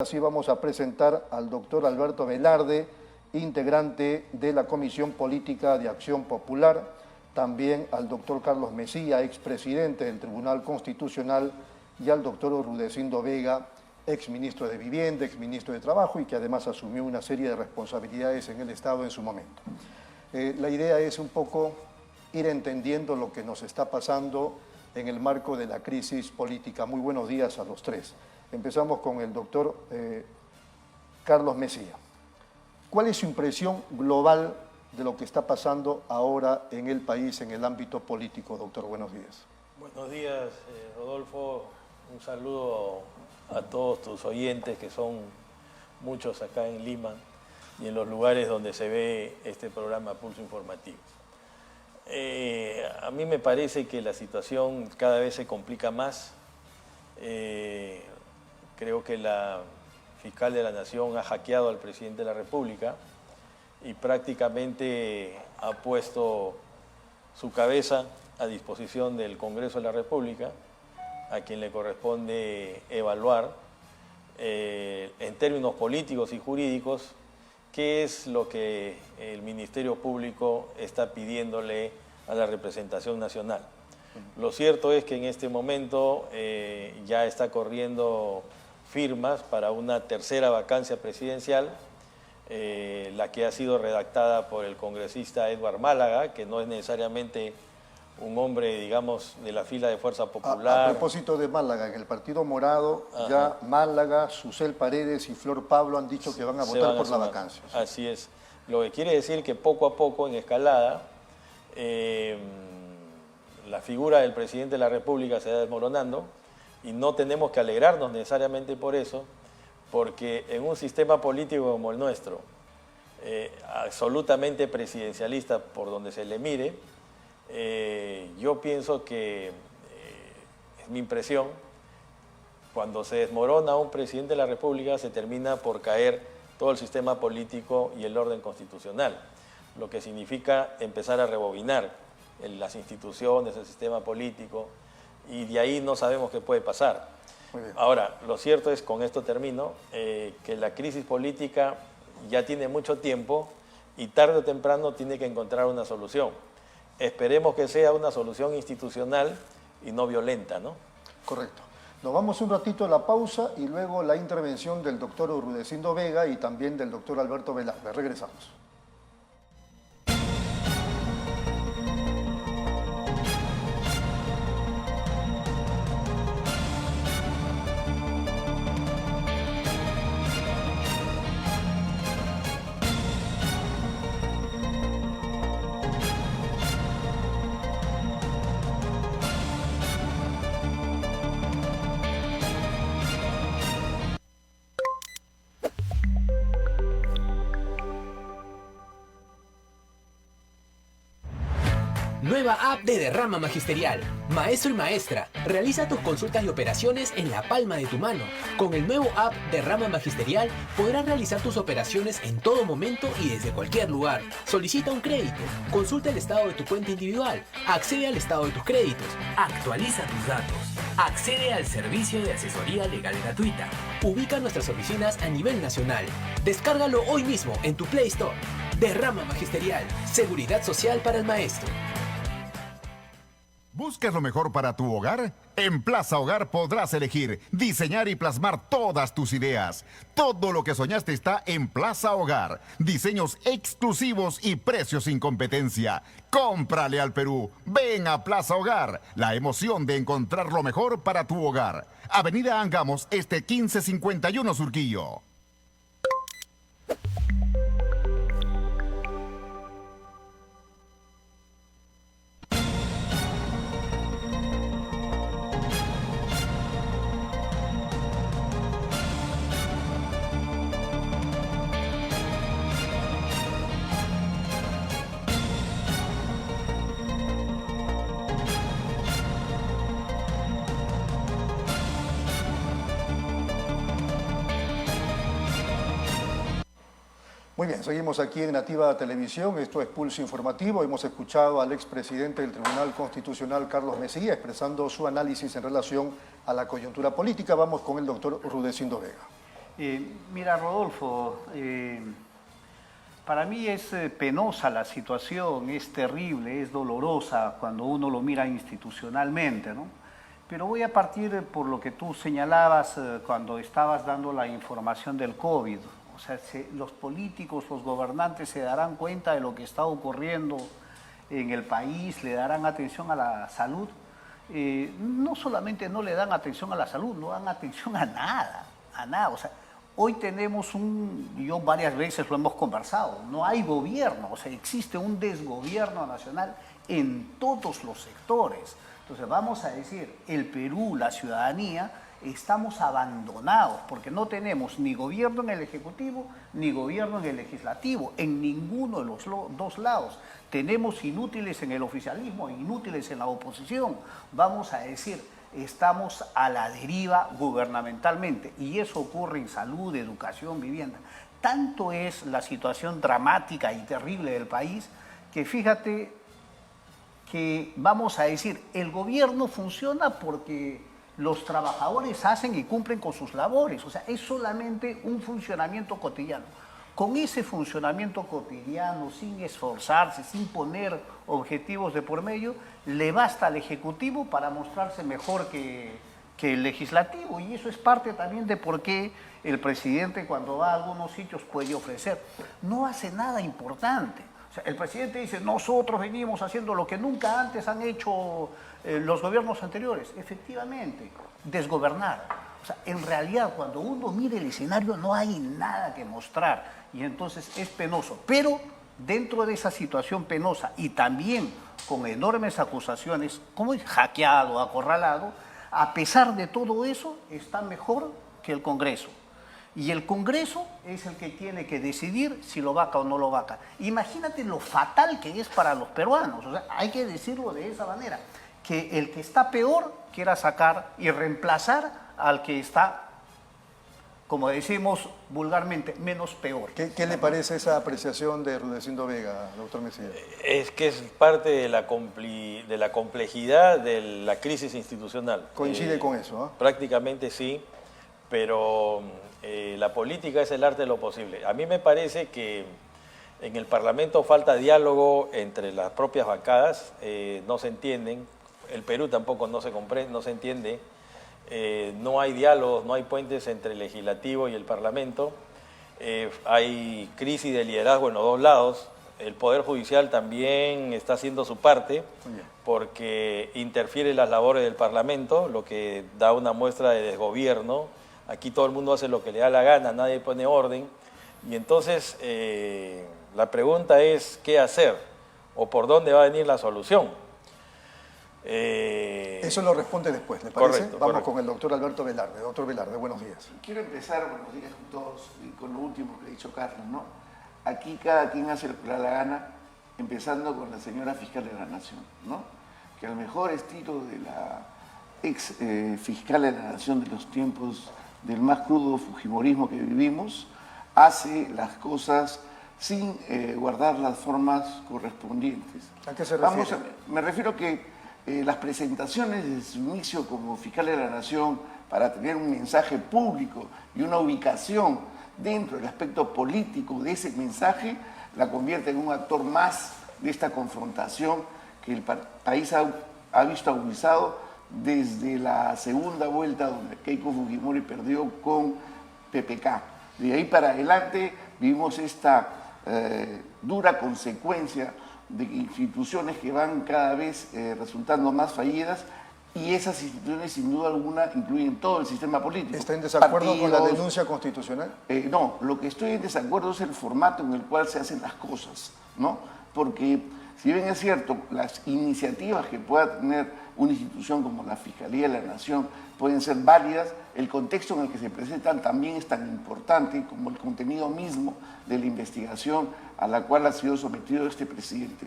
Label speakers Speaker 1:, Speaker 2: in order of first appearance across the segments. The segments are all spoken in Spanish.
Speaker 1: Así vamos a presentar al doctor Alberto Velarde, integrante de la Comisión Política de Acción Popular, también al doctor Carlos Mesía, expresidente del Tribunal Constitucional, y al doctor Rudecindo Vega, exministro de Vivienda, exministro de Trabajo y que además asumió una serie de responsabilidades en el Estado en su momento. La idea es un poco ir entendiendo lo que nos está pasando en el marco de la crisis política. Muy buenos días a los tres. Empezamos con el doctor Carlos Mesía. ¿Cuál es su impresión global de lo que está pasando ahora en el país, en el ámbito político, doctor? Buenos días.
Speaker 2: Buenos días, Rodolfo. Un saludo a todos tus oyentes, que son muchos acá en Lima y en los lugares donde se ve este programa Pulso Informativo. A mí me parece que la situación cada vez se complica más. Creo que la fiscal de la Nación ha hackeado al presidente de la República y prácticamente ha puesto su cabeza a disposición del Congreso de la República, a quien le corresponde evaluar en términos políticos y jurídicos qué es lo que el Ministerio Público está pidiéndole a la representación nacional. Lo cierto es que en este momento ya está corriendo firmas para una tercera vacancia presidencial, la que ha sido redactada por el congresista Edward Málaga, que no es necesariamente un hombre, digamos, de la fila de Fuerza Popular.
Speaker 1: A propósito de Málaga, en el Partido Morado, ya Málaga, Susel Paredes y Flor Pablo han dicho que van a votar por la vacancia. ¿Sí?
Speaker 2: Así es. Lo que quiere decir que poco a poco, en escalada, la figura del presidente de la República se va desmoronando, y no tenemos que alegrarnos necesariamente por eso, porque en un sistema político como el nuestro, absolutamente presidencialista por donde se le mire, yo pienso que, es mi impresión, cuando se desmorona un presidente de la República se termina por caer todo el sistema político y el orden constitucional, lo que significa empezar a rebobinar las instituciones, el sistema político, y de ahí no sabemos qué puede pasar. Ahora, lo cierto es, con esto termino, que la crisis política ya tiene mucho tiempo y tarde o temprano tiene que encontrar una solución. Esperemos que sea una solución institucional y no violenta, ¿no?
Speaker 1: Correcto. Nos vamos un ratito a la pausa y luego la intervención del doctor Rudecindo Vega y también del doctor Alberto Velarde. Regresamos.
Speaker 3: Nueva app de Derrama Magisterial. Maestro y maestra, realiza tus consultas y operaciones en la palma de tu mano. Con el nuevo app Derrama Magisterial podrás realizar tus operaciones en todo momento y desde cualquier lugar. Solicita un crédito, consulta el estado de tu cuenta individual, accede al estado de tus créditos, actualiza tus datos, accede al servicio de asesoría legal gratuita. Ubica nuestras oficinas a nivel nacional. Descárgalo hoy mismo en tu Play Store. Derrama Magisterial, seguridad social para el maestro.
Speaker 4: ¿Buscas lo mejor para tu hogar? En Plaza Hogar podrás elegir, diseñar y plasmar todas tus ideas. Todo lo que soñaste está en Plaza Hogar. Diseños exclusivos y precios sin competencia. Cómprale al Perú. Ven a Plaza Hogar. La emoción de encontrar lo mejor para tu hogar. Avenida Angamos, 1551 Surquillo.
Speaker 1: Muy bien, seguimos aquí en Nativa Televisión, esto es Pulso Informativo. Hemos escuchado al expresidente del Tribunal Constitucional, Carlos Mesía, expresando su análisis en relación a la coyuntura política. Vamos con el doctor Rudecindo Vega.
Speaker 5: Mira, Rodolfo, para mí es penosa la situación, es terrible, es dolorosa cuando uno lo mira institucionalmente, ¿no? Pero voy a partir por lo que tú señalabas cuando estabas dando la información del COVID. O sea, los políticos, los gobernantes se darán cuenta de lo que está ocurriendo en el país, le darán atención a la salud. No solamente no le dan atención a la salud, no dan atención a nada. O sea, hoy tenemos yo varias veces lo hemos conversado, no hay gobierno, o sea, existe un desgobierno nacional en todos los sectores. Entonces vamos a decir, el Perú, la ciudadanía, estamos abandonados porque no tenemos ni gobierno en el Ejecutivo ni gobierno en el Legislativo, en ninguno de los dos lados. Tenemos inútiles en el oficialismo, inútiles en la oposición. Vamos a decir, estamos a la deriva gubernamentalmente y eso ocurre en salud, educación, vivienda. Tanto es la situación dramática y terrible del país que fíjate que vamos a decir, el gobierno funciona porque los trabajadores hacen y cumplen con sus labores, o sea, es solamente un funcionamiento cotidiano. Con ese funcionamiento cotidiano, sin esforzarse, sin poner objetivos de por medio, le basta al Ejecutivo para mostrarse mejor que el Legislativo, y eso es parte también de por qué el presidente cuando va a algunos sitios puede ofrecer. No hace nada importante. O sea, el presidente dice, nosotros venimos haciendo lo que nunca antes han hecho los gobiernos anteriores. Efectivamente, desgobernar. O sea, en realidad, cuando uno mira el escenario, no hay nada que mostrar. Y entonces es penoso. Pero dentro de esa situación penosa y también con enormes acusaciones, como es hackeado, acorralado, a pesar de todo eso, está mejor que el Congreso. Y el Congreso es el que tiene que decidir si lo vaca o no lo vaca. Imagínate lo fatal que es para los peruanos. O sea, hay que decirlo de esa manera. Que el que está peor quiera sacar y reemplazar al que está, como decimos vulgarmente, menos peor.
Speaker 1: ¿Qué le parece esa apreciación de Rudecindo Vega, doctor Mesías?
Speaker 2: Es que es parte de la complejidad de la crisis institucional.
Speaker 1: ¿Coincide con eso? ¿Eh?
Speaker 2: Prácticamente sí, pero la política es el arte de lo posible. A mí me parece que en el Parlamento falta diálogo entre las propias bancadas, no se entienden, el Perú tampoco no se comprende, no se entiende, no hay diálogos, no hay puentes entre el Legislativo y el Parlamento, hay crisis de liderazgo en los dos lados, el Poder Judicial también está haciendo su parte porque interfiere en las labores del Parlamento, lo que da una muestra de desgobierno. Aquí todo el mundo hace lo que le da la gana, nadie pone orden. Y entonces la pregunta es, ¿qué hacer? ¿O por dónde va a venir la solución?
Speaker 1: Eso lo responde después, ¿le parece?
Speaker 2: Correcto,
Speaker 1: Vamos
Speaker 2: correcto.
Speaker 1: con el doctor Alberto Velarde. Doctor Velarde, buenos días.
Speaker 6: Quiero empezar, buenos días a todos, y con lo último que ha dicho Carlos, ¿no? Aquí cada quien hace lo que le da la gana, empezando con la señora fiscal de la Nación, ¿no? Que al mejor estilo de la ex fiscal de la Nación de los tiempos del más crudo fujimorismo que vivimos, hace las cosas sin guardar las formas correspondientes.
Speaker 1: ¿A qué se refiere?
Speaker 6: Me refiero que las presentaciones de su inicio como fiscal de la Nación para tener un mensaje público y una ubicación dentro del aspecto político de ese mensaje, la convierte en un actor más de esta confrontación que el país ha visto agudizado desde la segunda vuelta donde Keiko Fujimori perdió con PPK. De ahí para adelante vimos esta dura consecuencia de instituciones que van cada vez resultando más fallidas, y esas instituciones sin duda alguna incluyen todo el sistema político.
Speaker 1: ¿Está en desacuerdo con la
Speaker 6: Partidos,
Speaker 1: denuncia constitucional?
Speaker 6: No, lo que estoy en desacuerdo es el formato en el cual se hacen las cosas, ¿no? Porque si bien es cierto, las iniciativas que pueda tener una institución como la Fiscalía de la Nación pueden ser válidas, el contexto en el que se presentan también es tan importante como el contenido mismo de la investigación a la cual ha sido sometido este presidente.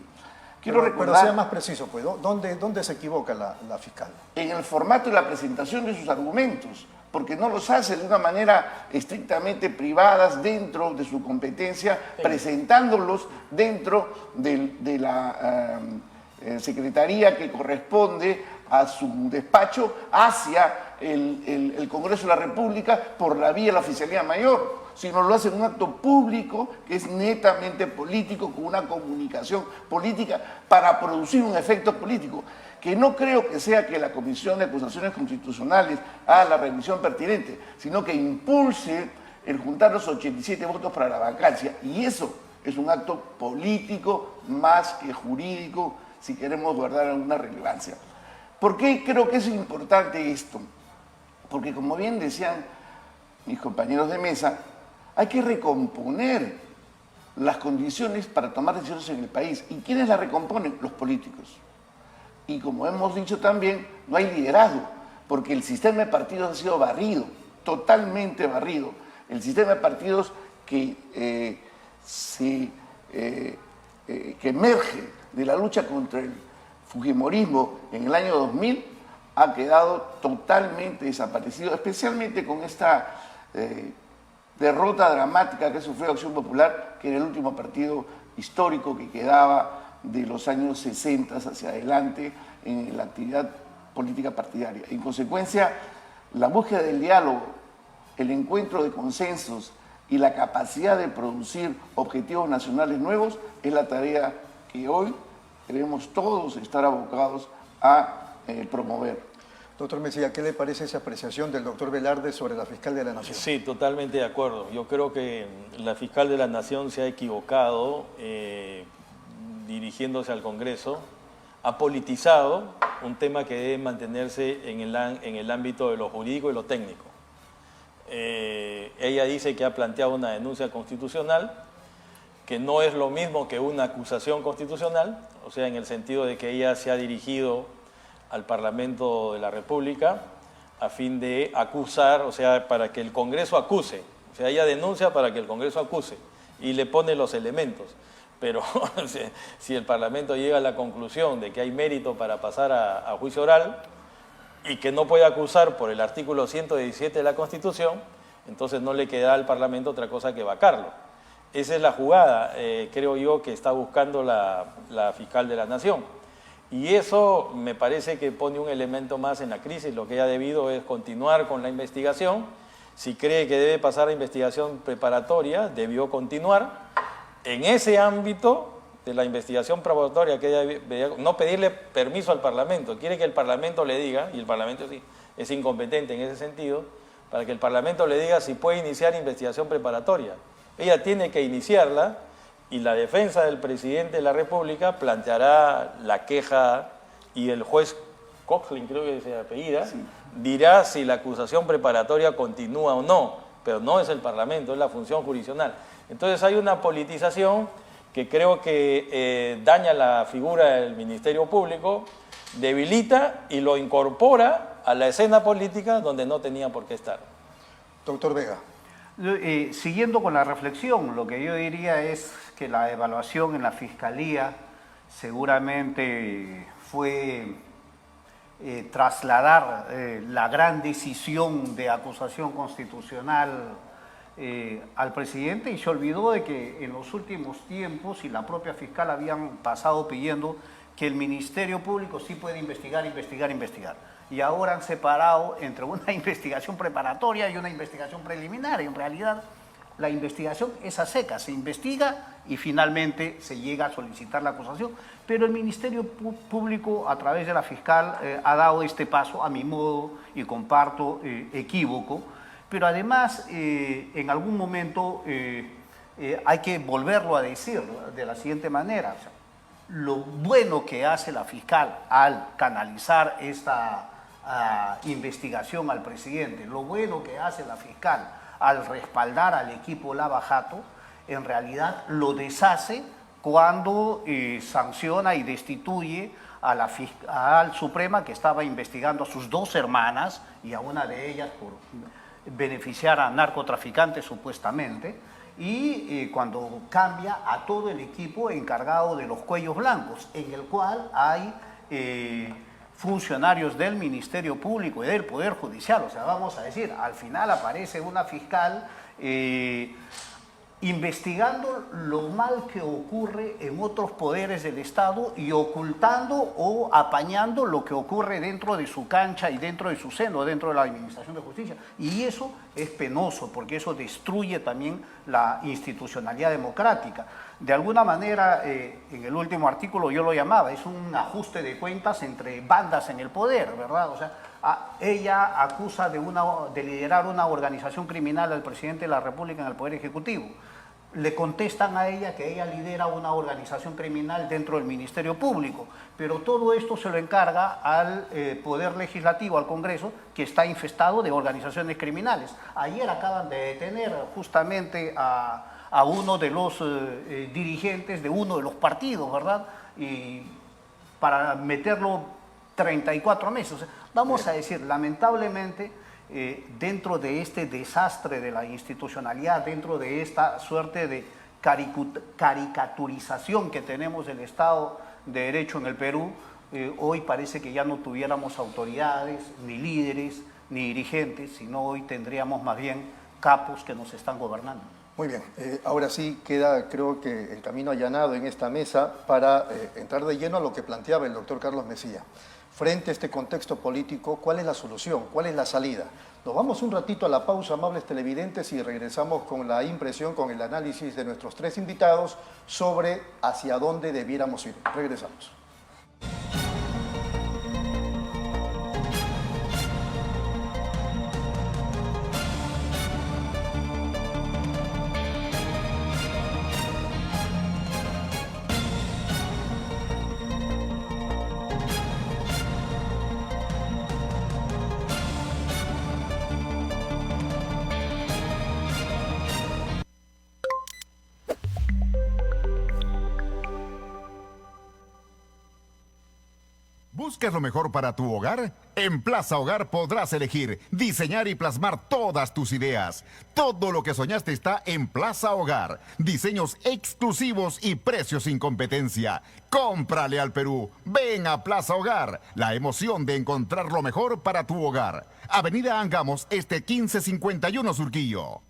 Speaker 1: Pero sea más preciso, pues, ¿dónde se equivoca la fiscal?
Speaker 6: En el formato y la presentación de sus argumentos, porque no los hace de una manera estrictamente privadas dentro de su competencia, presentándolos dentro de la secretaría que corresponde a su despacho hacia el Congreso de la República por la vía de la Oficialía Mayor, sino lo hace en un acto público que es netamente político, con una comunicación política para producir un efecto político, que no creo que sea que la Comisión de Acusaciones Constitucionales haga la revisión pertinente, sino que impulse el juntar los 87 votos para la vacancia, y eso es un acto político más que jurídico, si queremos guardar alguna relevancia. ¿Por qué creo que es importante esto? Porque, como bien decían mis compañeros de mesa, hay que recomponer las condiciones para tomar decisiones en el país. ¿Y quiénes las recomponen? Los políticos. Y como hemos dicho también, no hay liderazgo, porque el sistema de partidos ha sido barrido, totalmente barrido. El sistema de partidos que emerge de la lucha contra el fujimorismo en el año 2000 ha quedado totalmente desaparecido, especialmente con esta derrota dramática que sufrió Acción Popular, que era el último partido histórico que quedaba de los años 60 hacia adelante en la actividad política partidaria. En consecuencia, la búsqueda del diálogo, el encuentro de consensos y la capacidad de producir objetivos nacionales nuevos es la tarea que hoy debemos todos estar abocados a promover.
Speaker 1: Doctor Mesía, ¿qué le parece esa apreciación del doctor Velarde sobre la fiscal de la Nación?
Speaker 2: Sí, totalmente de acuerdo. Yo creo que la fiscal de la Nación se ha equivocado dirigiéndose al Congreso, ha politizado un tema que debe mantenerse en el ámbito de lo jurídico y lo técnico. Ella dice que ha planteado una denuncia constitucional, que no es lo mismo que una acusación constitucional, o sea, en el sentido de que ella se ha dirigido al Parlamento de la República a fin de acusar, o sea, para que el Congreso acuse. O sea, ella denuncia para que el Congreso acuse y le pone los elementos. Pero si el Parlamento llega a la conclusión de que hay mérito para pasar a juicio oral y que no puede acusar por el artículo 117 de la Constitución, entonces no le queda al Parlamento otra cosa que vacarlo. Esa es la jugada, creo yo, que está buscando la fiscal de la Nación. Y eso me parece que pone un elemento más en la crisis. Lo que ella ha debido es continuar con la investigación. Si cree que debe pasar a investigación preparatoria, debió continuar en ese ámbito de la investigación preparatoria, que ella, no pedirle permiso al Parlamento. Quiere que el Parlamento le diga, y el Parlamento sí es incompetente en ese sentido, para que el Parlamento le diga si puede iniciar investigación preparatoria. Ella tiene que iniciarla, y la defensa del presidente de la República planteará la queja y el juez Cochlin, creo que se apellida, sí, dirá si la acusación preparatoria continúa o no, pero no es el Parlamento, es la función jurisdiccional. Entonces hay una politización que creo que daña la figura del Ministerio Público, debilita y lo incorpora a la escena política donde no tenía por qué estar.
Speaker 1: Doctor Vega.
Speaker 5: Siguiendo con la reflexión, lo que yo diría es que la evaluación en la Fiscalía seguramente fue trasladar la gran decisión de acusación constitucional al presidente, y se olvidó de que en los últimos tiempos y la propia fiscal habían pasado pidiendo que el Ministerio Público sí puede investigar. Y ahora han separado entre una investigación preparatoria y una investigación preliminar. En realidad, la investigación es a secas, se investiga y finalmente se llega a solicitar la acusación. Pero el Ministerio Público, a través de la fiscal, ha dado este paso, a mi modo, y comparto, equívoco. Pero además, en algún momento hay que volverlo a decir de la siguiente manera. O sea, lo bueno que hace la fiscal al canalizar esta investigación al presidente, lo bueno que hace la fiscal al respaldar al equipo Lava Jato, en realidad lo deshace cuando sanciona y destituye a la fiscal Suprema, que estaba investigando a sus dos hermanas y a una de ellas por beneficiar a narcotraficantes supuestamente, y cuando cambia a todo el equipo encargado de los cuellos blancos, en el cual hay funcionarios del Ministerio Público y del Poder Judicial. O sea, vamos a decir, al final aparece una fiscal investigando lo mal que ocurre en otros poderes del Estado y ocultando o apañando lo que ocurre dentro de su cancha y dentro de su seno, dentro de la Administración de Justicia. Y eso es penoso, porque eso destruye también la institucionalidad democrática. De alguna manera, en el último artículo yo lo llamaba, es un ajuste de cuentas entre bandas en el poder, ¿verdad? O sea, ella acusa de liderar una organización criminal al presidente de la República en el Poder Ejecutivo. Le contestan a ella que ella lidera una organización criminal dentro del Ministerio Público, pero todo esto se lo encarga al Poder Legislativo, al Congreso, que está infestado de organizaciones criminales. Ayer acaban de detener justamente a uno de los dirigentes de uno de los partidos, ¿verdad? Y para meterlo 34 meses. O sea, vamos a decir, lamentablemente, dentro de este desastre de la institucionalidad, dentro de esta suerte de caricaturización que tenemos del Estado de Derecho en el Perú, hoy parece que ya no tuviéramos autoridades, ni líderes, ni dirigentes, sino hoy tendríamos más bien capos que nos están gobernando.
Speaker 1: Muy bien, ahora sí queda, creo que el camino allanado en esta mesa para entrar de lleno a lo que planteaba el doctor Carlos Mesía. Frente a este contexto político, ¿cuál es la solución? ¿Cuál es la salida? Nos vamos un ratito a la pausa, amables televidentes, y regresamos con la impresión, con el análisis de nuestros tres invitados sobre hacia dónde debiéramos ir. Regresamos.
Speaker 4: ¿Buscas lo mejor para tu hogar? En Plaza Hogar podrás elegir, diseñar y plasmar todas tus ideas. Todo lo que soñaste está en Plaza Hogar. Diseños exclusivos y precios sin competencia. Cómprale al Perú. Ven a Plaza Hogar. La emoción de encontrar lo mejor para tu hogar. Avenida Angamos, 1551 Surquillo.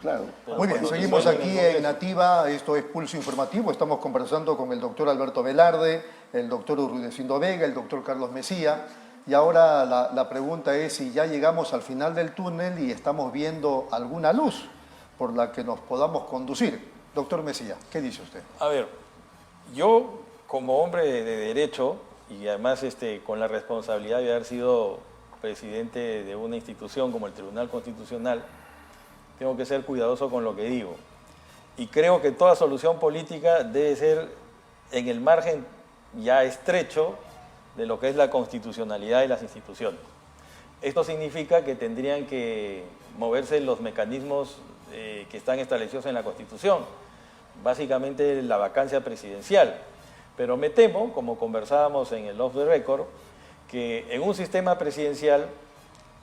Speaker 6: Claro.
Speaker 1: Muy bien, seguimos aquí en Nativa, esto es Pulso Informativo, estamos conversando con el doctor Alberto Velarde, el doctor Rudecindo Vega, el doctor Carlos Mesía, y ahora la pregunta es si ya llegamos al final del túnel y estamos viendo alguna luz por la que nos podamos conducir. Doctor Mesía, ¿qué dice usted?
Speaker 2: A ver, yo como hombre de derecho, y además con la responsabilidad de haber sido presidente de una institución como el Tribunal Constitucional, tengo que ser cuidadoso con lo que digo. Y creo que toda solución política debe ser en el margen ya estrecho de lo que es la constitucionalidad de las instituciones. Esto significa que tendrían que moverse los mecanismos que están establecidos en la Constitución, básicamente la vacancia presidencial. Pero me temo, como conversábamos en el off the record, que en un sistema presidencial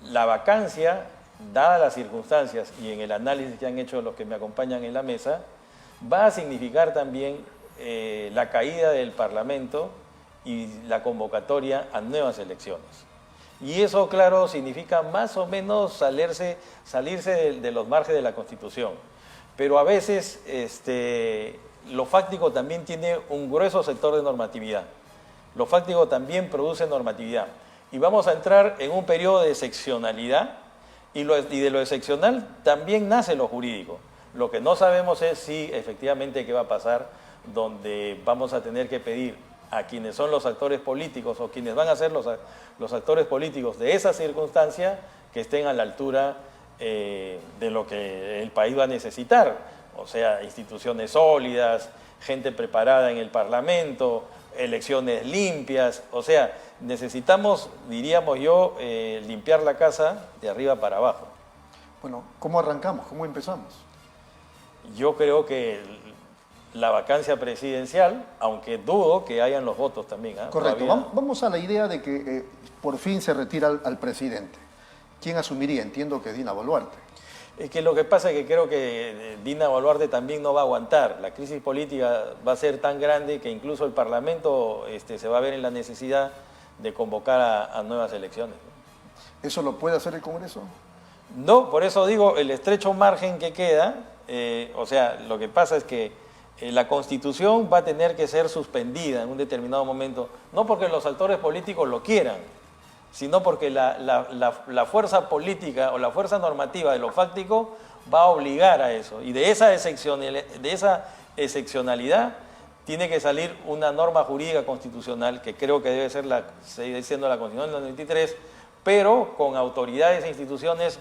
Speaker 2: la vacancia, dadas las circunstancias y en el análisis que han hecho los que me acompañan en la mesa, va a significar también la caída del Parlamento y la convocatoria a nuevas elecciones. Y eso, claro, significa más o menos salirse de los márgenes de la Constitución. Pero a veces lo fáctico también tiene un grueso sector de normatividad. Lo fáctico también produce normatividad. Y vamos a entrar en un periodo de excepcionalidad, y de lo excepcional también nace lo jurídico. Lo que no sabemos es si efectivamente qué va a pasar, donde vamos a tener que pedir a quienes son los actores políticos o quienes van a ser los actores políticos de esa circunstancia que estén a la altura de lo que el país va a necesitar. O sea, instituciones sólidas, gente preparada en el Parlamento, elecciones limpias. O sea, necesitamos, diríamos yo, limpiar la casa de arriba para abajo.
Speaker 1: Bueno, ¿cómo arrancamos? ¿Cómo empezamos?
Speaker 2: yo creo que la vacancia presidencial, aunque dudo que hayan los votos también.
Speaker 1: Correcto.
Speaker 2: Todavía...
Speaker 1: Vamos a la idea de que por fin se retira al presidente. ¿Quién asumiría? Entiendo que Dina Boluarte.
Speaker 2: Es que lo que pasa es que creo que Dina Boluarte también no va a aguantar. La crisis política va a ser tan grande que incluso el Parlamento se va a ver en la necesidad de convocar a nuevas elecciones.
Speaker 1: ¿Eso lo puede hacer el Congreso?
Speaker 2: No, por eso digo, el estrecho margen que queda, o sea, lo que pasa es que la Constitución va a tener que ser suspendida en un determinado momento, no porque los actores políticos lo quieran, sino porque la fuerza política o la fuerza normativa de lo fáctico va a obligar a eso. Y de esa excepcionalidad tiene que salir una norma jurídica constitucional, que creo que debe seguir siendo la Constitución del 93, pero con autoridades e instituciones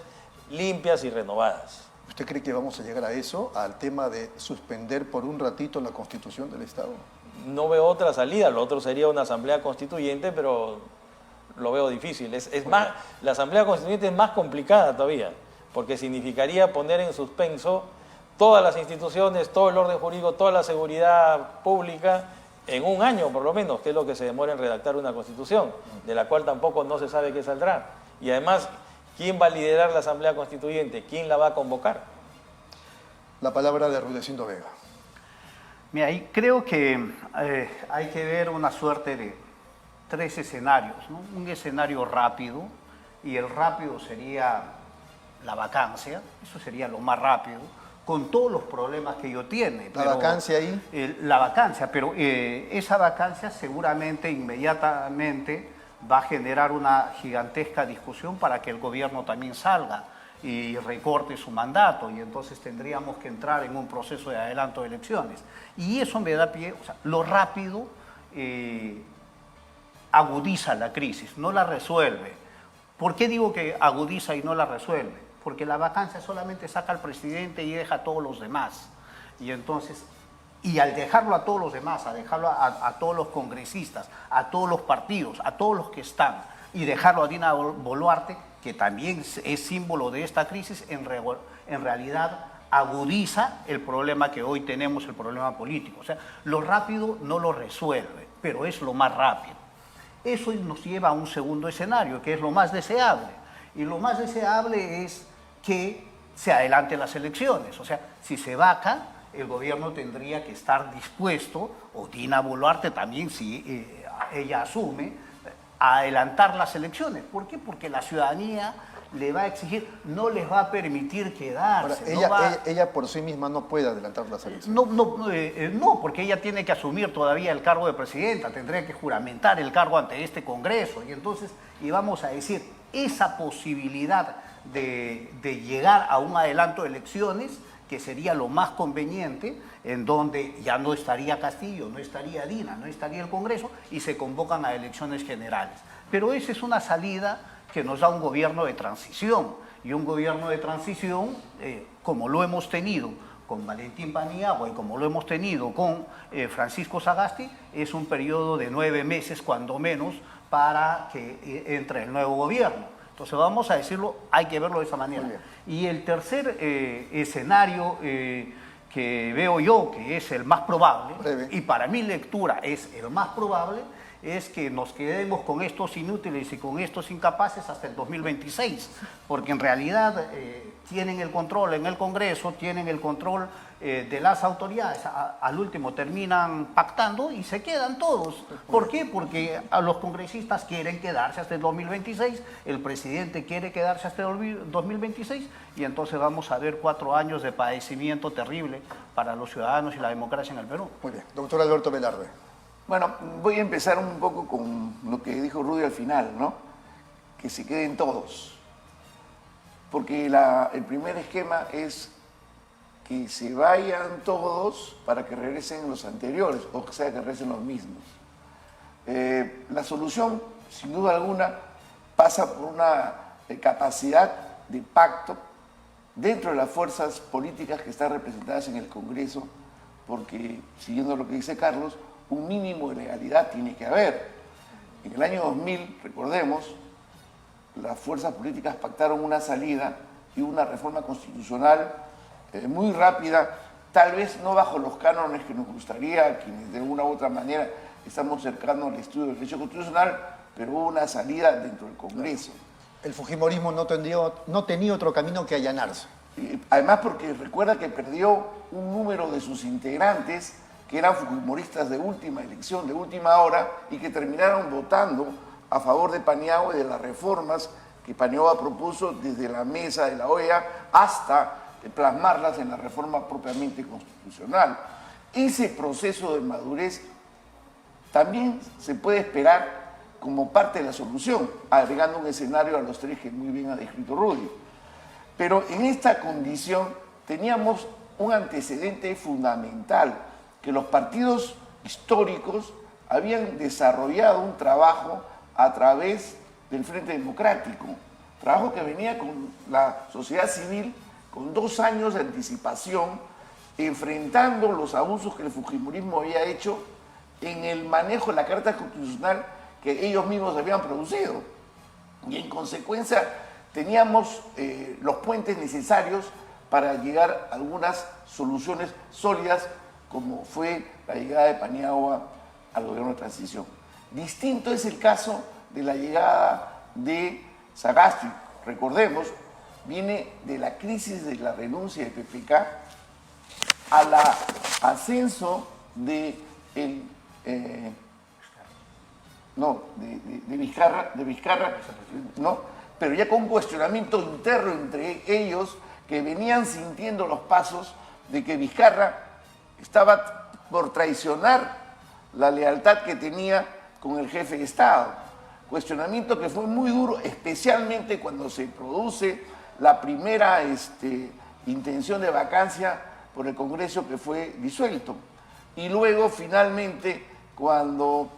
Speaker 2: limpias y renovadas.
Speaker 1: ¿Usted cree que vamos a llegar a eso, al tema de suspender por un ratito la Constitución del Estado?
Speaker 2: No veo otra salida, lo otro sería una asamblea constituyente, pero lo veo difícil. La asamblea constituyente es más complicada todavía, porque significaría poner en suspenso todas las instituciones, todo el orden jurídico, toda la seguridad pública en un año por lo menos, que es lo que se demora en redactar una constitución, de la cual tampoco no se sabe qué saldrá. Y además, ¿quién va a liderar la asamblea constituyente? ¿Quién la va a convocar?
Speaker 1: La palabra de Rudecindo Vega.
Speaker 5: Mira, ahí creo que hay que ver una suerte de 3 escenarios, ¿no? Un escenario rápido, y el rápido sería la vacancia, eso sería lo más rápido, con todos los problemas que ello tiene.
Speaker 1: ¿La vacancia ahí?
Speaker 5: La vacancia, pero esa vacancia seguramente inmediatamente va a generar una gigantesca discusión para que el gobierno también salga y recorte su mandato, y entonces tendríamos que entrar en un proceso de adelanto de elecciones. Y eso me da pie, o sea, lo rápido agudiza la crisis, no la resuelve. ¿Por qué digo que agudiza y no la resuelve? Porque la vacancia solamente saca al presidente y deja a todos los demás. Y entonces, y al dejarlo a todos los demás, a dejarlo a todos los congresistas, a todos los partidos, a todos los que están, y dejarlo a Dina Boluarte, que también es símbolo de esta crisis, en realidad agudiza el problema que hoy tenemos, el problema político. O sea, lo rápido no lo resuelve, pero es lo más rápido. Eso nos lleva a un segundo escenario, que es lo más deseable. Y lo más deseable es que se adelanten las elecciones. O sea, si se vaca, el gobierno tendría que estar dispuesto, o Dina Boluarte también, si ella asume, a adelantar las elecciones. ¿Por qué? Porque la ciudadanía le va a exigir, no les va a permitir quedarse.
Speaker 1: Ahora, ella por sí misma no puede adelantar las elecciones.
Speaker 5: No, porque ella tiene que asumir todavía el cargo de presidenta, tendría que juramentar el cargo ante este Congreso, y entonces íbamos a decir, esa posibilidad de llegar a un adelanto de elecciones, que sería lo más conveniente, en donde ya no estaría Castillo, no estaría Dina, no estaría el Congreso, y se convocan a elecciones generales. Pero esa es una salida que nos da un gobierno de transición, y un gobierno de transición, como lo hemos tenido con Valentín Paniagua y como lo hemos tenido con Francisco Sagasti, es un periodo de 9 meses, cuando menos, para que entre el nuevo gobierno. Entonces, vamos a decirlo, hay que verlo de esa manera. Y el tercer escenario que veo yo, que es el más probable, y para mi lectura es el más probable, es que nos quedemos con estos inútiles y con estos incapaces hasta el 2026, porque en realidad tienen el control en el Congreso, tienen el control de las autoridades, al último terminan pactando y se quedan todos. ¿Por qué? Porque a los congresistas quieren quedarse hasta el 2026, el presidente quiere quedarse hasta el 2026, y entonces vamos a ver 4 años de padecimiento terrible para los ciudadanos y la democracia en el Perú.
Speaker 1: Muy bien. Doctor Alberto Velarde.
Speaker 6: Bueno, voy a empezar un poco con lo que dijo Rudy al final, ¿no? Que se queden todos. Porque el primer esquema es que se vayan todos para que regresen los anteriores, o sea, que regresen los mismos. La solución, sin duda alguna, pasa por una capacidad de pacto dentro de las fuerzas políticas que están representadas en el Congreso, porque, siguiendo lo que dice Carlos, un mínimo de legalidad tiene que haber. En el año 2000, recordemos, las fuerzas políticas pactaron una salida y una reforma constitucional muy rápida tal vez no bajo los cánones que nos gustaría, quienes de una u otra manera estamos cercanos al estudio del derecho constitucional, pero hubo una salida dentro del Congreso.
Speaker 1: El fujimorismo no tenía otro camino que allanarse.
Speaker 6: Además porque recuerda que perdió un número de sus integrantes que eran fujimoristas de última elección, de última hora, y que terminaron votando a favor de Paniagua y de las reformas que Paniagua propuso desde la mesa de la OEA hasta plasmarlas en la reforma propiamente constitucional. Ese proceso de madurez también se puede esperar como parte de la solución, agregando un escenario a los tres que muy bien ha descrito Rudy. Pero en esta condición teníamos un antecedente fundamental, que los partidos históricos habían desarrollado un trabajo a través del Frente Democrático, trabajo que venía con la sociedad civil con 2 años de anticipación, enfrentando los abusos que el fujimorismo había hecho en el manejo de la Carta Constitucional que ellos mismos habían producido. Y en consecuencia teníamos los puentes necesarios para llegar a algunas soluciones sólidas, como fue la llegada de Paniagua al gobierno de transición. Distinto es el caso de la llegada de Sagasti. Recordemos, viene de la crisis de la renuncia de PPK al ascenso de Vizcarra, ¿no? Pero ya con un cuestionamiento interno entre ellos, que venían sintiendo los pasos de que Vizcarra estaba por traicionar la lealtad que tenía con el jefe de Estado. Cuestionamiento que fue muy duro, especialmente cuando se produce la primera intención de vacancia por el Congreso que fue disuelto. Y luego, finalmente, cuando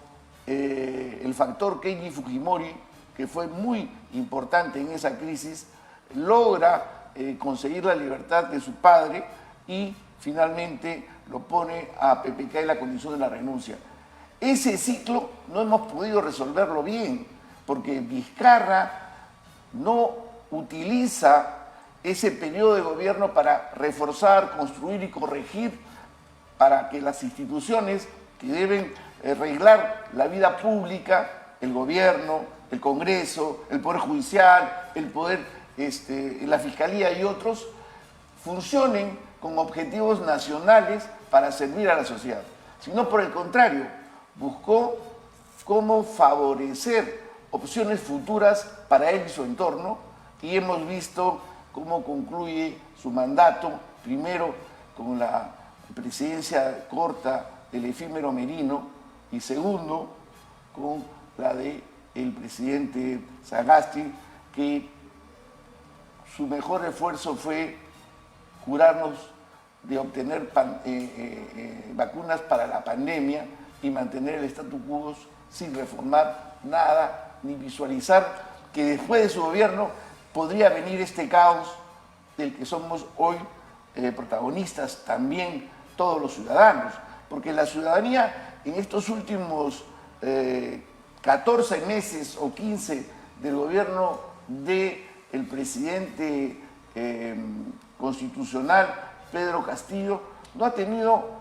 Speaker 6: el factor Keiji Fujimori, que fue muy importante en esa crisis, logra conseguir la libertad de su padre y finalmente lo pone a PPK en la condición de la renuncia. Ese ciclo no hemos podido resolverlo bien, porque Vizcarra no utiliza ese periodo de gobierno para reforzar, construir y corregir, para que las instituciones que deben reglar la vida pública, el gobierno, el Congreso, el Poder Judicial, el Poder, la Fiscalía y otros, funcionen con objetivos nacionales para servir a la sociedad, sino por el contrario, buscó cómo favorecer opciones futuras para él y su entorno, y hemos visto cómo concluye su mandato, primero con la presidencia corta del efímero Merino y segundo con la del presidente Sagasti, que su mejor esfuerzo fue jurarnos de obtener vacunas para la pandemia y mantener el statu quo sin reformar nada, ni visualizar que después de su gobierno podría venir este caos del que somos hoy protagonistas también todos los ciudadanos, porque la ciudadanía en estos últimos 14 meses o 15 del gobierno del presidente constitucional Pedro Castillo no ha tenido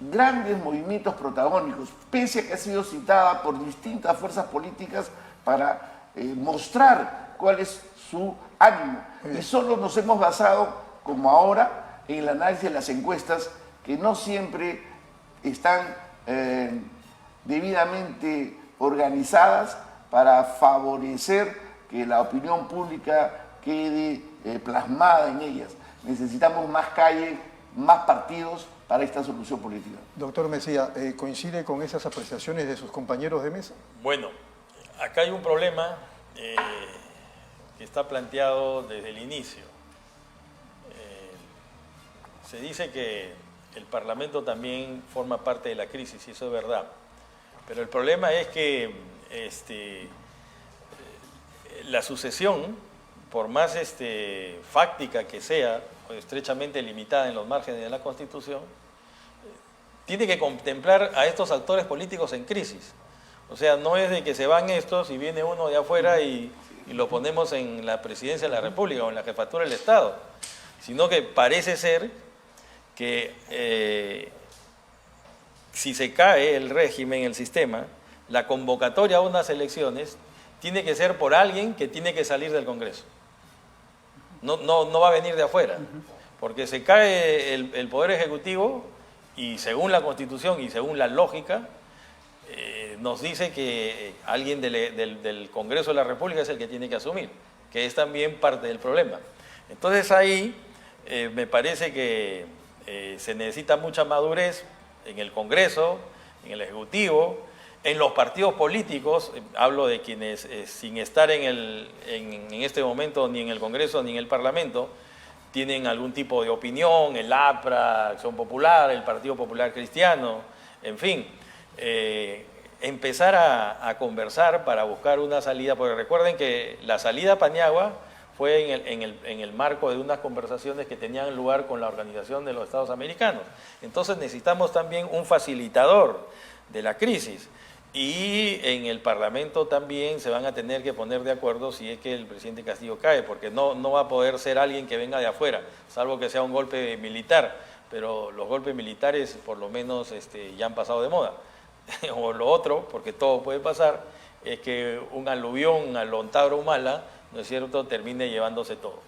Speaker 6: grandes movimientos protagónicos, pese a que ha sido citada por distintas fuerzas políticas para mostrar cuál es su ánimo. Y solo nos hemos basado, como ahora, en el análisis de las encuestas, que no siempre están debidamente organizadas para favorecer que la opinión pública quede plasmada en ellas. Necesitamos más calle, más partidos para esta solución política.
Speaker 1: Doctor Mesía, ¿coincide con esas apreciaciones de sus compañeros de mesa?
Speaker 2: Bueno, acá hay un problema que está planteado desde el inicio. Se dice que el Parlamento también forma parte de la crisis, y eso es verdad. Pero el problema es que la sucesión, por más fáctica que sea, o estrechamente limitada en los márgenes de la Constitución, tiene que contemplar a estos actores políticos en crisis. O sea, no es de que se van estos y viene uno de afuera y lo ponemos en la presidencia de la República o en la jefatura del Estado, sino que parece ser que si se cae el régimen, el sistema, la convocatoria a unas elecciones tiene que ser por alguien que tiene que salir del Congreso. No va a venir de afuera, porque se cae el Poder Ejecutivo y según la Constitución y según la lógica, nos dice que alguien del Congreso de la República es el que tiene que asumir, que es también parte del problema. Entonces ahí me parece que se necesita mucha madurez en el Congreso, en el Ejecutivo, en los partidos políticos. Hablo de quienes sin estar en este momento ni en el Congreso ni en el Parlamento, tienen algún tipo de opinión, el APRA, Acción Popular, el Partido Popular Cristiano, en fin, empezar a conversar para buscar una salida, porque recuerden que la salida a Paniagua fue en el marco de unas conversaciones que tenían lugar con la Organización de los Estados Americanos. Entonces necesitamos también un facilitador de la crisis. Y en el Parlamento también se van a tener que poner de acuerdo si es que el presidente Castillo cae, porque no va a poder ser alguien que venga de afuera, salvo que sea un golpe militar, pero los golpes militares por lo menos ya han pasado de moda. O lo otro, porque todo puede pasar, es que un aluvión al Antauro Humala, ¿no es cierto?, termine llevándose todo.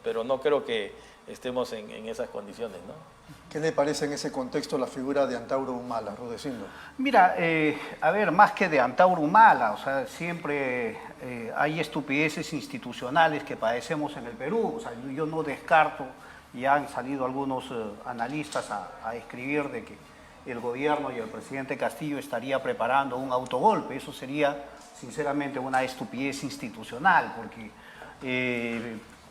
Speaker 2: Pero no creo que estemos en esas condiciones, ¿no?
Speaker 1: ¿Qué le parece en ese contexto la figura de Antauro Humala, Rudecindo?
Speaker 5: Mira, a ver, más que de Antauro Humala, o sea, siempre hay estupideces institucionales que padecemos en el Perú. O sea, yo no descarto, y han salido algunos analistas a escribir de que el gobierno y el presidente Castillo estaría preparando un autogolpe. Eso sería, sinceramente, una estupidez institucional, porque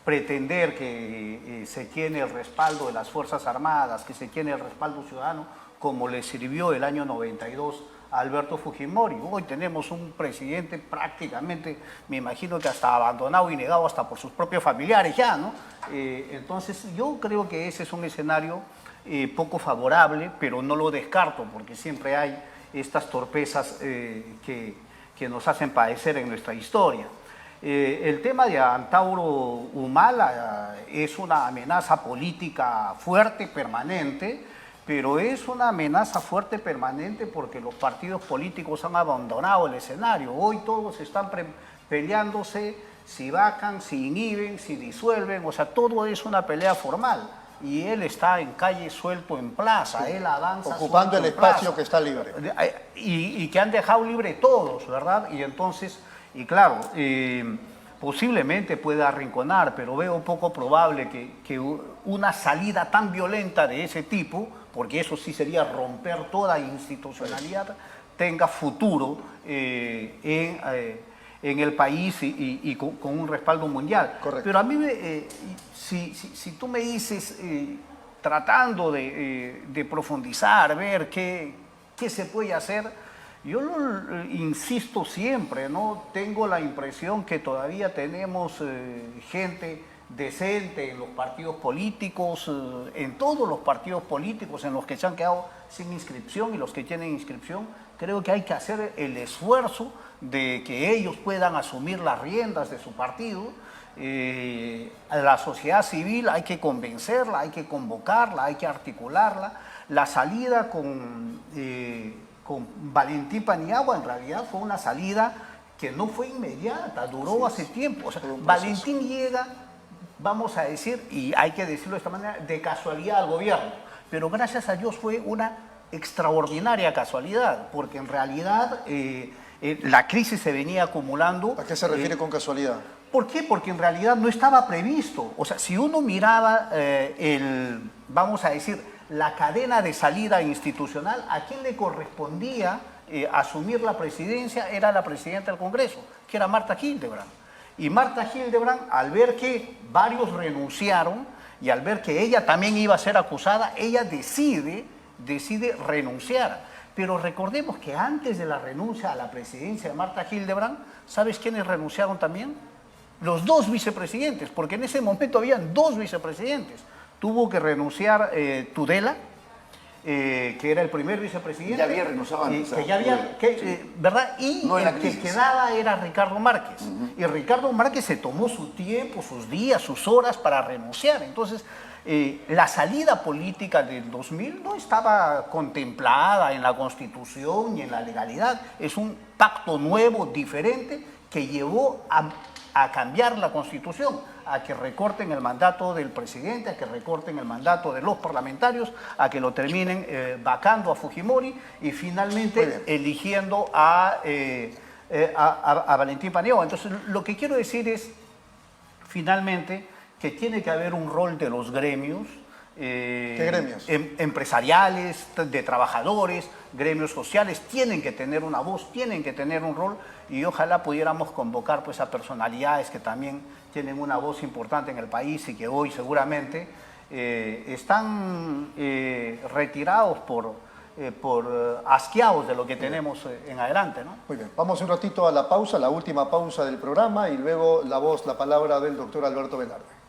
Speaker 5: pretender que se tiene el respaldo de las Fuerzas Armadas, que se tiene el respaldo ciudadano, como le sirvió el año 92 a Alberto Fujimori. Hoy tenemos un presidente prácticamente, me imagino que hasta abandonado y negado hasta por sus propios familiares ya, ¿no? Entonces yo creo que ese es un escenario poco favorable, pero no lo descarto, porque siempre hay estas torpezas que nos hacen padecer en nuestra historia. El tema de Antauro Humala es una amenaza política fuerte, permanente, pero es una amenaza fuerte, permanente, porque los partidos políticos han abandonado el escenario. Hoy todos están peleándose si vacan, si inhiben, si disuelven, o sea, todo es una pelea formal. Y él está en calle, suelto en plaza, sí, él avanza
Speaker 1: ocupando el espacio que está libre.
Speaker 5: Y que han dejado libre todos, ¿verdad? Y entonces... Y claro, posiblemente pueda arrinconar, pero veo poco probable que una salida tan violenta de ese tipo, porque eso sí sería romper toda institucionalidad, tenga futuro en el país y con un respaldo mundial.
Speaker 1: Correcto.
Speaker 5: Pero a mí, si tú me dices, tratando de profundizar, ver qué se puede hacer, yo insisto siempre, ¿no? Tengo la impresión que todavía tenemos gente decente en los partidos políticos, en todos los partidos políticos en los que se han quedado sin inscripción y los que tienen inscripción. Creo que hay que hacer el esfuerzo de que ellos puedan asumir las riendas de su partido. A la sociedad civil hay que convencerla, hay que convocarla, hay que articularla. La salida con Valentín Paniagua en realidad fue una salida que no fue inmediata, duró hace tiempo. O sea, Valentín llega, vamos a decir, y hay que decirlo de esta manera, de casualidad al gobierno. Pero gracias a Dios fue una extraordinaria casualidad, porque en realidad la crisis se venía acumulando.
Speaker 1: ¿A qué se refiere con casualidad?
Speaker 5: ¿Por qué? Porque en realidad no estaba previsto. O sea, si uno miraba vamos a decir, la cadena de salida institucional, a quien le correspondía asumir la presidencia era la presidenta del Congreso, que era Marta Hildebrand. Y Marta Hildebrand, al ver que varios renunciaron y al ver que ella también iba a ser acusada, ella decide renunciar. Pero recordemos que antes de la renuncia a la presidencia de Marta Hildebrand, ¿sabes quiénes renunciaron también? Los dos vicepresidentes, porque en ese momento habían dos vicepresidentes. Tuvo que renunciar Tudela, que era el primer vicepresidente.
Speaker 6: Ya había renunciado antes.
Speaker 5: ¿verdad? Y
Speaker 6: no
Speaker 5: el que quedaba era Ricardo Márquez. Y Ricardo Márquez se tomó su tiempo, sus días, sus horas para renunciar. Entonces, La salida política del 2000 no estaba contemplada en la Constitución ni en la legalidad. Es un pacto nuevo, diferente, que llevó a cambiar la Constitución, a que recorten el mandato del presidente, a que recorten el mandato de los parlamentarios, a que lo terminen vacando a Fujimori y finalmente eligiendo a Valentín Paniagua. Entonces, lo que quiero decir es, finalmente, que tiene que haber un rol de los gremios.
Speaker 1: ¿Qué gremios?
Speaker 5: Empresariales, de trabajadores, gremios sociales, tienen que tener una voz, tienen que tener un rol, y ojalá pudiéramos convocar pues a personalidades que también tienen una voz importante en el país y que hoy seguramente están retirados por asqueados de lo que tenemos en adelante, ¿no?
Speaker 1: Muy bien, vamos un ratito a la pausa, la última pausa del programa, y luego la palabra del doctor Alberto Velarde.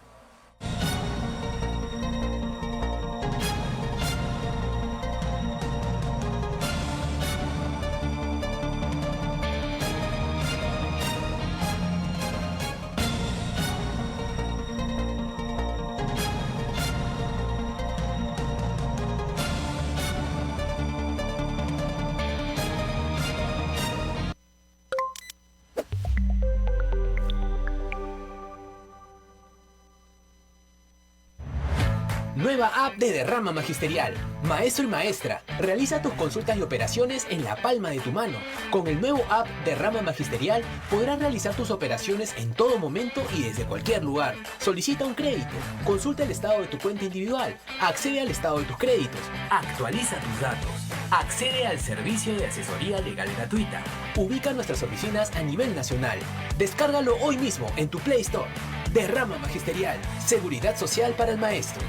Speaker 3: Nueva app de Derrama Magisterial. Maestro y maestra, realiza tus consultas y operaciones en la palma de tu mano. Con el nuevo app Derrama Magisterial podrás realizar tus operaciones en todo momento y desde cualquier lugar. Solicita un crédito, consulta el estado de tu cuenta individual, accede al estado de tus créditos, actualiza tus datos, accede al servicio de asesoría legal gratuita. Ubica nuestras oficinas a nivel nacional. Descárgalo hoy mismo en tu Play Store. Derrama Magisterial, seguridad social para el maestro.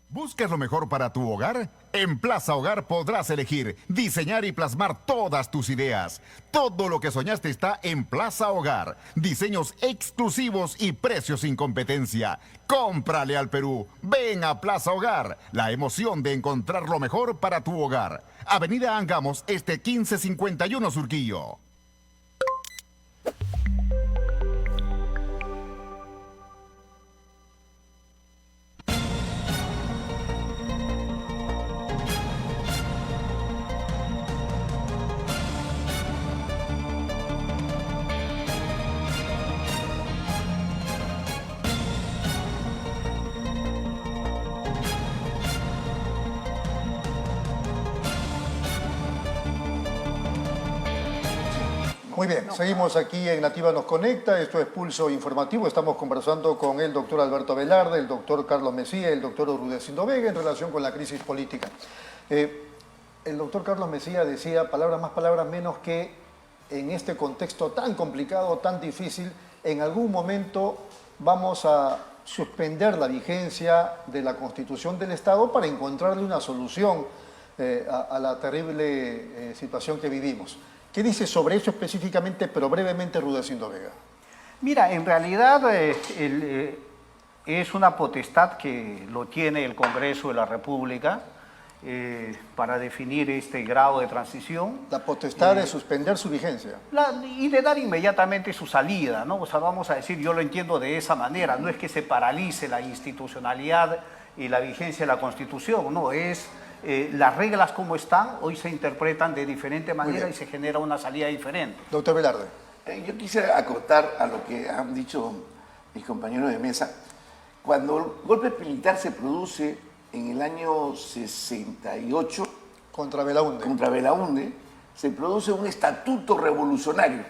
Speaker 4: ¿Buscas lo mejor para tu hogar? En Plaza Hogar podrás elegir, diseñar y plasmar todas tus ideas. Todo lo que soñaste está en Plaza Hogar. Diseños exclusivos y precios sin competencia. Cómprale al Perú. Ven a Plaza Hogar. La emoción de encontrar lo mejor para tu hogar. Avenida Angamos, 1551 Surquillo.
Speaker 1: Muy bien, seguimos aquí en Nativa Nos Conecta, esto es Pulso Informativo, estamos conversando con el doctor Alberto Velarde, el doctor Carlos Mesía, el doctor Rudecindo Vega en relación con la crisis política. El doctor Carlos Mesía decía, palabras más, palabras menos, que en este contexto tan complicado, tan difícil, en algún momento vamos a suspender la vigencia de la Constitución del Estado para encontrarle una solución a la terrible situación que vivimos. ¿Qué dice sobre eso específicamente, pero brevemente, Rudecindo Vega?
Speaker 5: Mira, en realidad es una potestad que lo tiene el Congreso de la República para definir este grado de transición.
Speaker 1: La potestad de suspender su vigencia.
Speaker 5: Y de dar inmediatamente su salida, ¿no? O sea, vamos a decir, yo lo entiendo de esa manera, no es que se paralice la institucionalidad y la vigencia de la Constitución, no, es... las reglas como están, hoy se interpretan de diferente manera y se genera una salida diferente.
Speaker 1: Doctor Velarde.
Speaker 6: Yo quisiera acotar a lo que han dicho mis compañeros de mesa. Cuando el golpe militar se produce en el año 68...
Speaker 1: Contra Belaúnde.
Speaker 6: Contra Belaúnde, se produce un estatuto revolucionario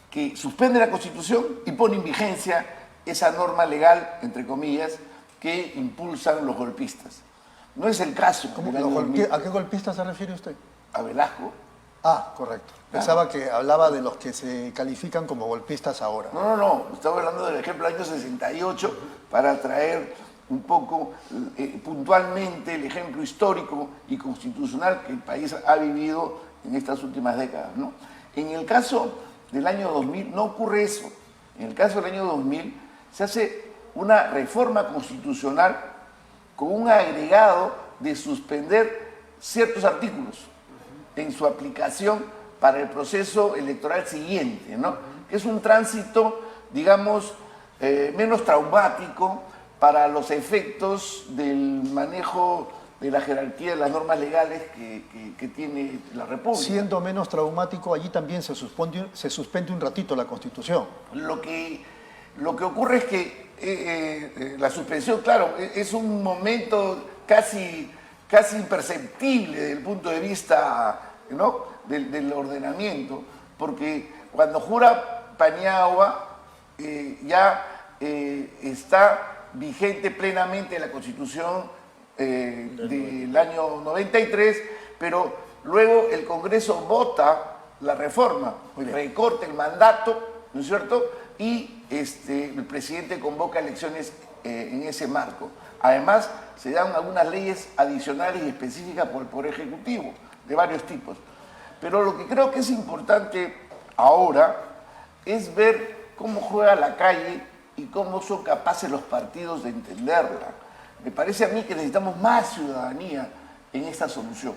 Speaker 6: que suspende la Constitución y pone en vigencia esa norma legal, entre comillas, que impulsan los golpistas. No es el caso.
Speaker 1: ¿A qué golpista se refiere usted?
Speaker 6: A Velasco.
Speaker 1: Ah, correcto. Pensaba que hablaba de los que se califican como golpistas ahora.
Speaker 6: No. Estaba hablando del ejemplo del año 68 para traer un poco puntualmente el ejemplo histórico y constitucional que el país ha vivido en estas últimas décadas, ¿no? En el caso del año 2000 no ocurre eso. En el caso del año 2000 se hace una reforma constitucional con un agregado de suspender ciertos artículos en su aplicación para el proceso electoral siguiente, ¿no? Que es un tránsito, digamos, menos traumático para los efectos del manejo de la jerarquía de las normas legales que tiene la República.
Speaker 1: Siendo menos traumático, allí también se suspende un ratito la Constitución.
Speaker 6: Lo que ocurre es que la suspensión, claro, es un momento casi imperceptible desde el punto de vista, ¿no?, del ordenamiento, porque cuando jura Paniagua ya está vigente plenamente la Constitución del año 93, pero luego el Congreso vota la reforma, recorta el mandato, ¿no es cierto?, y el presidente convoca elecciones en ese marco. Además, se dan algunas leyes adicionales y específicas por el Poder Ejecutivo, de varios tipos. Pero lo que creo que es importante ahora es ver cómo juega la calle y cómo son capaces los partidos de entenderla. Me parece a mí que necesitamos más ciudadanía en esta solución.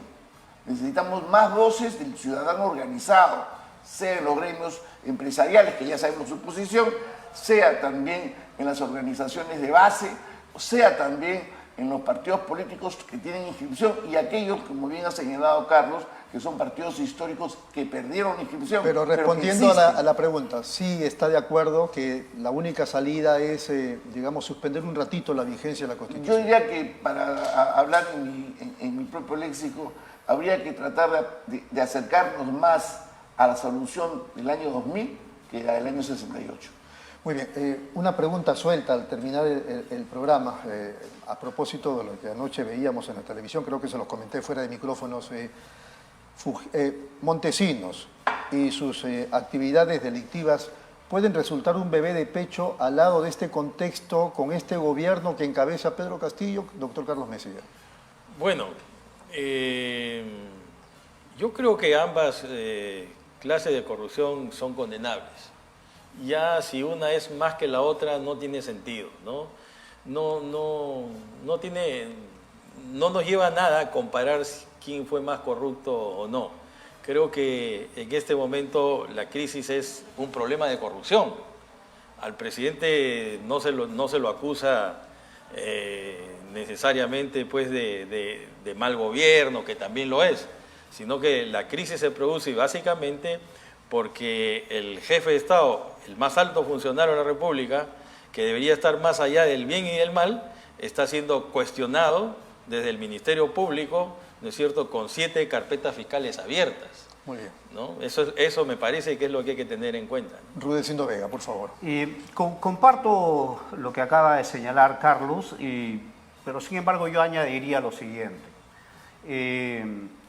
Speaker 6: Necesitamos más voces del ciudadano organizado, sea en los gremios empresariales, que ya sabemos su posición, sea también en las organizaciones de base, sea también en los partidos políticos que tienen inscripción y aquellos, como bien ha señalado Carlos, que son partidos históricos que perdieron inscripción.
Speaker 1: Pero respondiendo a la pregunta, sí está de acuerdo que la única salida es, digamos, suspender un ratito la vigencia de la Constitución.
Speaker 6: Yo diría que, para hablar en mi propio léxico, habría que tratar de acercarnos más a la solución del año 2000 que a del año 68.
Speaker 1: Muy bien, una pregunta suelta al terminar el programa, a propósito de lo que anoche veíamos en la televisión, creo que se los comenté fuera de micrófonos. Montesinos y sus actividades delictivas pueden resultar un bebé de pecho al lado de este contexto con este gobierno que encabeza Pedro Castillo, doctor Carlos Mesía.
Speaker 2: Bueno, yo creo que ambas clases de corrupción son condenables. Ya si una es más que la otra no tiene sentido, ¿no? No nos lleva a nada comparar quién fue más corrupto o no. Creo que en este momento la crisis es un problema de corrupción. Al presidente no se lo acusa necesariamente pues de mal gobierno, que también lo es, sino que la crisis se produce básicamente porque el jefe de Estado, el más alto funcionario de la República, que debería estar más allá del bien y del mal, está siendo cuestionado desde el Ministerio Público, ¿no es cierto?, con 7 carpetas fiscales abiertas.
Speaker 1: Muy bien.
Speaker 2: ¿No? Eso me parece que es lo que hay que tener en cuenta.
Speaker 1: Rudecindo Vega, por favor.
Speaker 5: Comparto lo que acaba de señalar Carlos, pero sin embargo yo añadiría lo siguiente.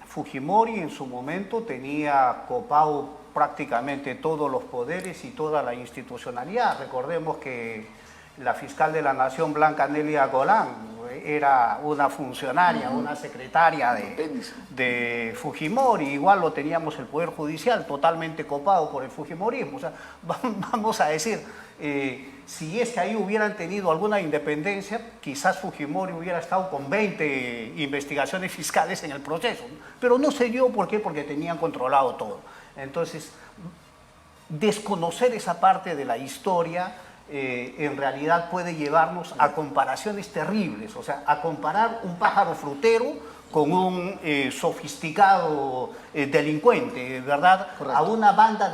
Speaker 5: Fujimori en su momento tenía copado prácticamente todos los poderes y toda la institucionalidad. Recordemos que la fiscal de la Nación, Blanca Nelia Golán, era una funcionaria, una secretaria de Fujimori. Igual lo teníamos el Poder Judicial totalmente copado por el Fujimorismo. O sea, vamos a decir, si es que ahí hubieran tenido alguna independencia, quizás Fujimori hubiera estado con 20 investigaciones fiscales en el proceso. Pero no se dio, ¿por qué? Porque tenían controlado todo. Entonces, desconocer esa parte de la historia en realidad puede llevarnos a comparaciones terribles, o sea, a comparar un pájaro frutero con un sofisticado delincuente, ¿verdad? Correcto. A una banda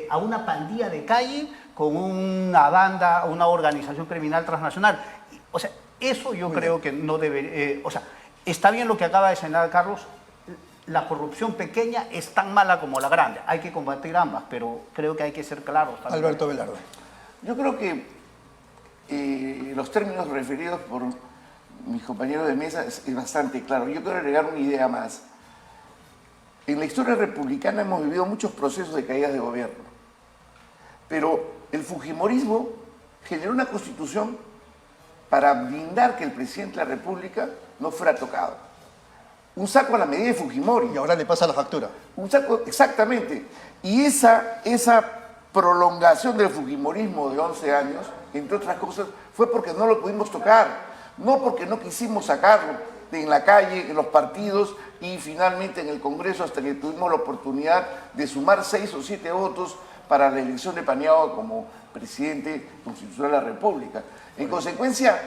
Speaker 5: a una pandilla de calle con una organización criminal transnacional. O sea, eso yo creo que no debe, o sea, está bien lo que acaba de señalar Carlos. La corrupción pequeña es tan mala como la grande. Hay que combatir ambas, pero creo que hay que ser claros también.
Speaker 1: Alberto Velarde.
Speaker 6: Yo creo que los términos referidos por mis compañeros de mesa es bastante claro. Yo quiero agregar una idea más. En la historia republicana hemos vivido muchos procesos de caídas de gobierno, pero el fujimorismo generó una constitución para blindar que el presidente de la República no fuera tocado. Un saco a la medida de Fujimori.
Speaker 1: Y ahora le pasa la factura.
Speaker 6: Un saco, exactamente. Y esa prolongación del fujimorismo de 11 años, entre otras cosas, fue porque no lo pudimos tocar, no porque no quisimos sacarlo en la calle, en los partidos y finalmente en el Congreso, hasta que tuvimos la oportunidad de sumar 6 o 7 votos para la elección de Paniagua como presidente constitucional de la República. En consecuencia,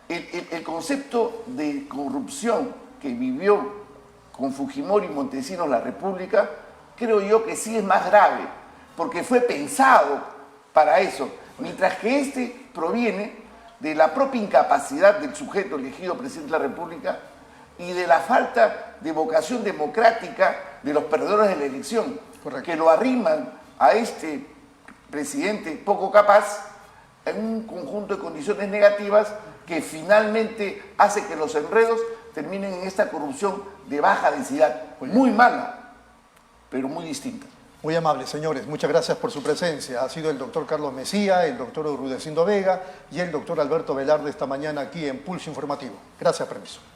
Speaker 6: el concepto de corrupción que vivió con Fujimori y Montesinos la República, creo yo que sí es más grave, porque fue pensado para eso, mientras que este proviene de la propia incapacidad del sujeto elegido presidente de la República y de la falta de vocación democrática de los perdedores de la elección, que lo arriman a este presidente poco capaz en un conjunto de condiciones negativas que finalmente hace que los enredos terminen en esta corrupción de baja densidad, muy mala, pero muy distinta.
Speaker 1: Muy amables, señores. Muchas gracias por su presencia. Ha sido el doctor Carlos Mesía, el doctor Rudecindo Vega y el doctor Alberto Velarde esta mañana aquí en Pulso Informativo. Gracias, permiso.